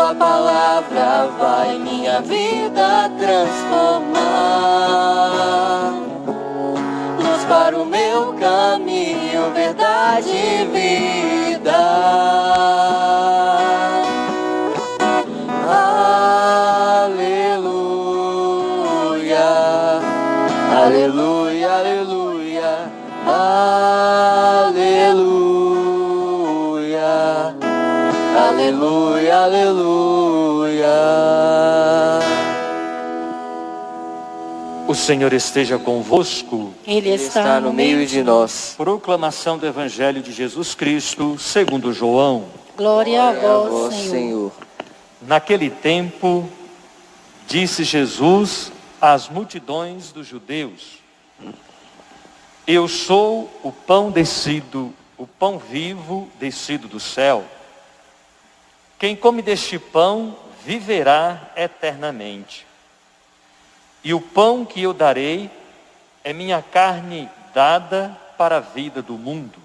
tua palavra vai minha vida transformar. Luz para o meu caminho, verdade e vida. Aleluia, aleluia, aleluia, aleluia, aleluia, aleluia. O Senhor esteja convosco. Ele está no meio de nós. Proclamação do Evangelho de Jesus Cristo, segundo João. Glória a vós, Senhor. Naquele tempo, disse Jesus às multidões dos judeus: Eu sou o pão descido, o pão vivo descido do céu. Quem come deste pão viverá eternamente. E o pão que eu darei é minha carne dada para a vida do mundo.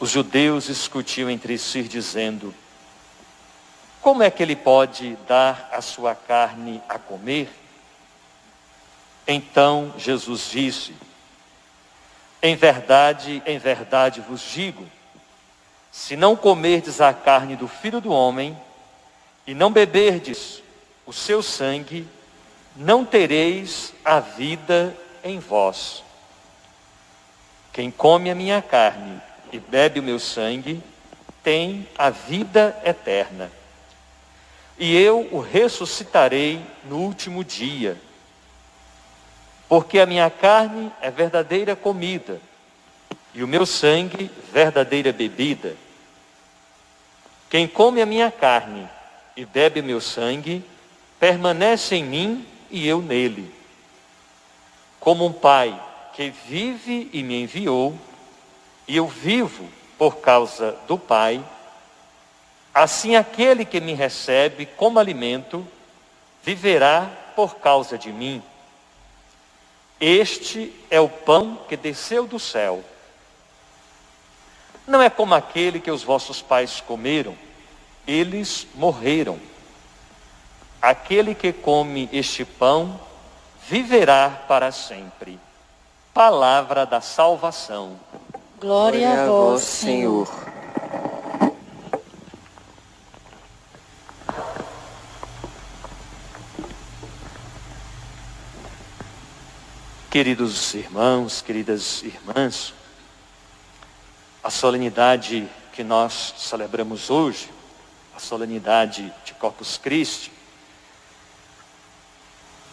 Os judeus discutiam entre si, dizendo: Como é que ele pode dar a sua carne a comer? Então Jesus disse: em verdade vos digo, se não comerdes a carne do Filho do Homem e não beberdes o seu sangue, não tereis a vida em vós. Quem come a minha carne e bebe o meu sangue, tem a vida eterna. E eu o ressuscitarei no último dia. Porque a minha carne é verdadeira comida, e o meu sangue verdadeira bebida. Quem come a minha carne e bebe o meu sangue, permanece em mim e eu nele. Como um pai que vive e me enviou, e eu vivo por causa do Pai, assim aquele que me recebe como alimento, viverá por causa de mim. Este é o pão que desceu do céu. Não é como aquele que os vossos pais comeram, eles morreram. Aquele que come este pão viverá para sempre. Palavra da salvação. Glória a vós, Senhor. Queridos irmãos, queridas irmãs, a solenidade que nós celebramos hoje, a solenidade de Corpus Christi,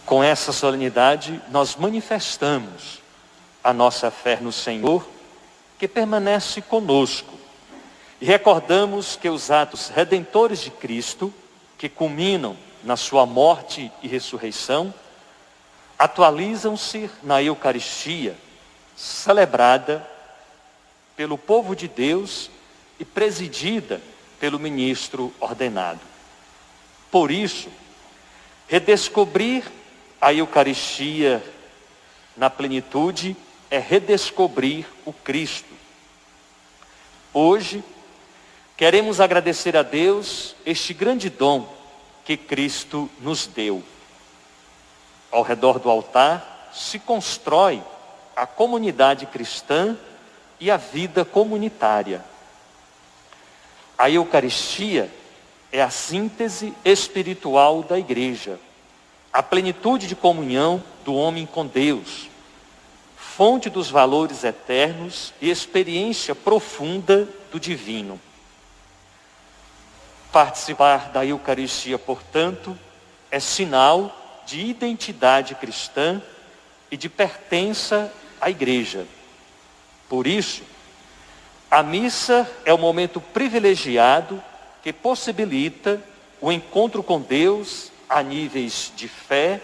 com essa solenidade nós manifestamos a nossa fé no Senhor, que permanece conosco, e recordamos que os atos redentores de Cristo, que culminam na sua morte e ressurreição, atualizam-se na Eucaristia, celebrada pelo povo de Deus e presidida pelo ministro ordenado. Por isso, redescobrir a Eucaristia na plenitude é redescobrir o Cristo. Hoje, queremos agradecer a Deus este grande dom que Cristo nos deu. Ao redor do altar se constrói a comunidade cristã e a vida comunitária. A Eucaristia é a síntese espiritual da igreja, a plenitude de comunhão do homem com Deus, fonte dos valores eternos e experiência profunda do divino. Participar da Eucaristia, portanto, é sinal de identidade cristã e de pertença à igreja. Por isso, a missa é o momento privilegiado que possibilita o encontro com Deus a níveis de fé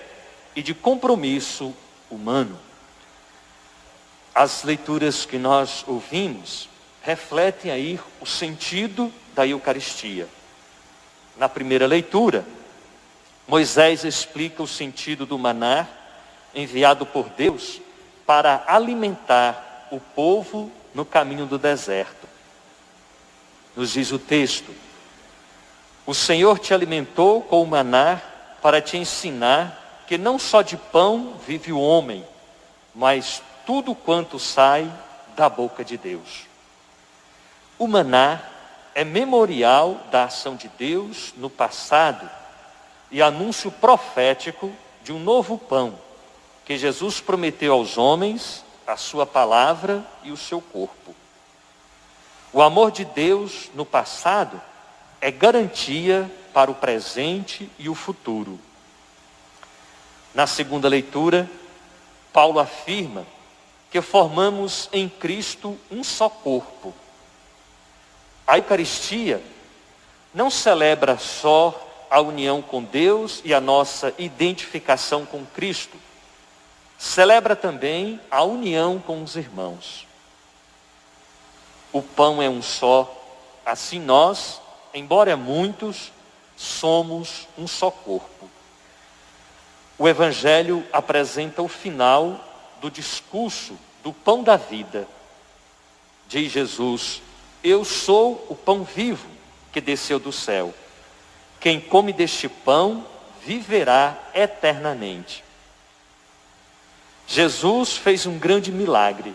e de compromisso humano. As leituras que nós ouvimos refletem aí o sentido da Eucaristia. Na primeira leitura, Moisés explica o sentido do maná enviado por Deus para alimentar o povo no caminho do deserto. Nos diz o texto: O Senhor te alimentou com o maná para te ensinar que não só de pão vive o homem, mas tudo quanto sai da boca de Deus. O maná é memorial da ação de Deus no passado e anúncio profético de um novo pão que Jesus prometeu aos homens, a sua palavra e o seu corpo. O amor de Deus no passado é garantia para o presente e o futuro. Na segunda leitura, Paulo afirma que formamos em Cristo um só corpo. A Eucaristia não celebra só a união com Deus e a nossa identificação com Cristo. Celebra também a união com os irmãos. O pão é um só, assim nós, embora muitos, somos um só corpo. O Evangelho apresenta o final do discurso do pão da vida. Diz Jesus: eu sou o pão vivo que desceu do céu. Quem come deste pão viverá eternamente. Jesus fez um grande milagre.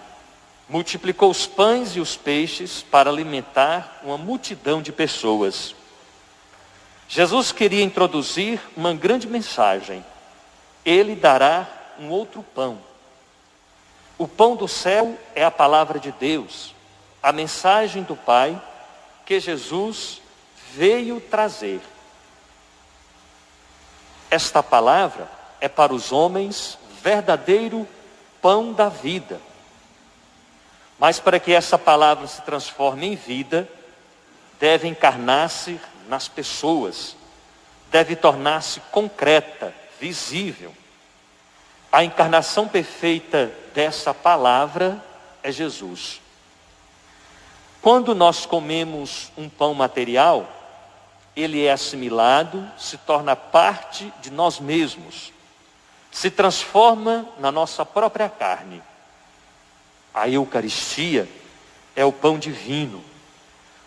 Multiplicou os pães e os peixes para alimentar uma multidão de pessoas. Jesus queria introduzir uma grande mensagem. Ele dará um outro pão. O pão do céu é a palavra de Deus, a mensagem do Pai que Jesus veio trazer. Esta palavra é para os homens verdadeiro pão da vida. Mas para que essa palavra se transforme em vida, deve encarnar-se nas pessoas, deve tornar-se concreta, visível. A encarnação perfeita dessa palavra é Jesus. Quando nós comemos um pão material, ele é assimilado, se torna parte de nós mesmos, se transforma na nossa própria carne. A Eucaristia é o pão divino,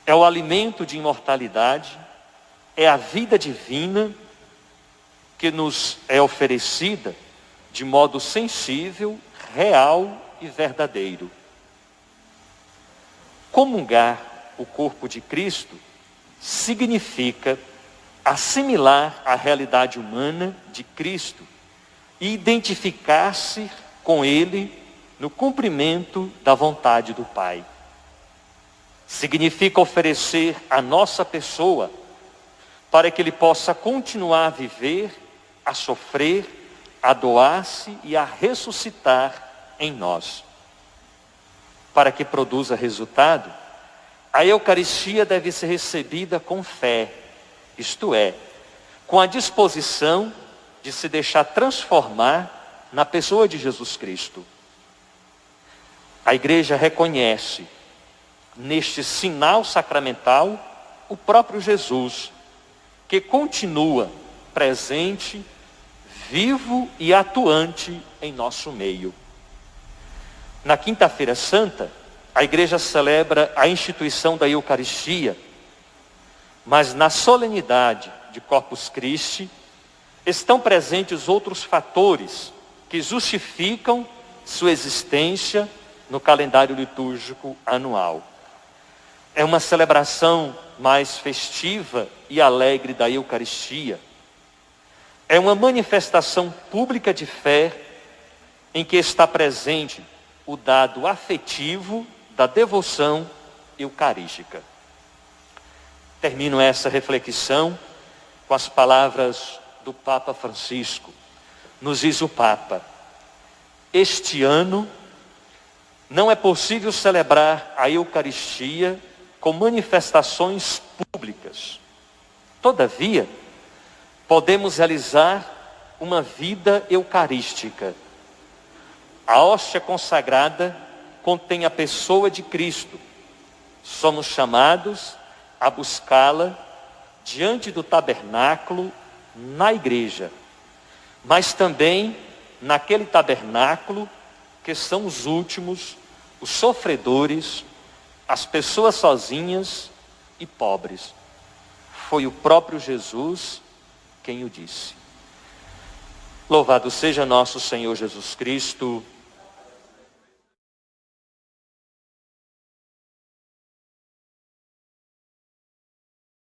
é o alimento de imortalidade, é a vida divina que nos é oferecida de modo sensível, real e verdadeiro. Comungar o corpo de Cristo significa assimilar a realidade humana de Cristo e identificar-se com Ele no cumprimento da vontade do Pai. Significa oferecer a nossa pessoa para que Ele possa continuar a viver, a sofrer, a doar-se e a ressuscitar em nós. Para que produza resultado, a Eucaristia deve ser recebida com fé, isto é, com a disposição de se deixar transformar na pessoa de Jesus Cristo. A Igreja reconhece neste sinal sacramental o próprio Jesus, que continua presente, vivo e atuante em nosso meio. Na Quinta-feira Santa, a Igreja celebra a instituição da Eucaristia, mas na solenidade de Corpus Christi estão presentes outros fatores que justificam sua existência no calendário litúrgico anual. É uma celebração mais festiva e alegre da Eucaristia. É uma manifestação pública de fé em que está presente o dado afetivo da devoção eucarística. Termino essa reflexão com as palavras do Papa Francisco. Nos diz o Papa: este ano não é possível celebrar a Eucaristia com manifestações públicas. Todavia, podemos realizar uma vida eucarística. A hóstia consagrada contém a pessoa de Cristo. Somos chamados a buscá-la diante do tabernáculo na igreja, mas também naquele tabernáculo que são os últimos, os sofredores, as pessoas sozinhas e pobres. foi o próprio Jesus quem o disse. Louvado seja nosso Senhor Jesus Cristo.